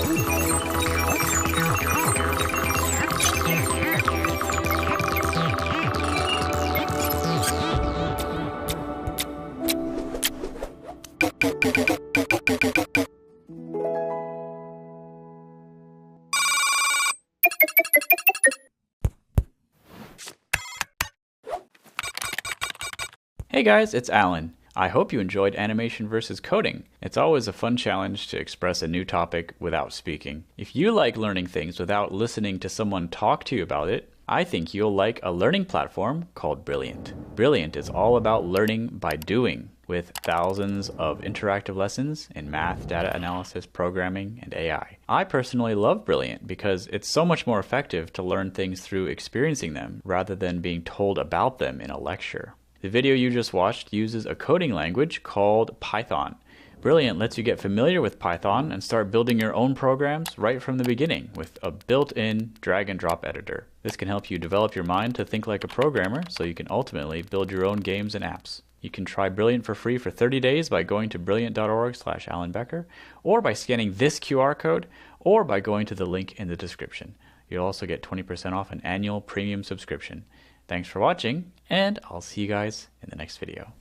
Hey guys, it's Alan. I hope you enjoyed Animation versus Coding. It's always a fun challenge to express a new topic without speaking. If you like learning things without listening to someone talk to you about it, I think you'll like a learning platform called Brilliant. Brilliant is all about learning by doing, with thousands of interactive lessons in math, data analysis, programming, and AI. I personally love Brilliant because it's so much more effective to learn things through experiencing them rather than being told about them in a lecture. The video you just watched uses a coding language called Python. Brilliant lets you get familiar with Python and start building your own programs right from the beginning with a built-in drag and drop editor. This can help you develop your mind to think like a programmer so you can ultimately build your own games and apps. You can try Brilliant for free for 30 days by going to brilliant.org/AlanBecker, or by scanning this QR code, or by going to the link in the description. You'll also get 20% off an annual premium subscription. Thanks for watching, and I'll see you guys in the next video.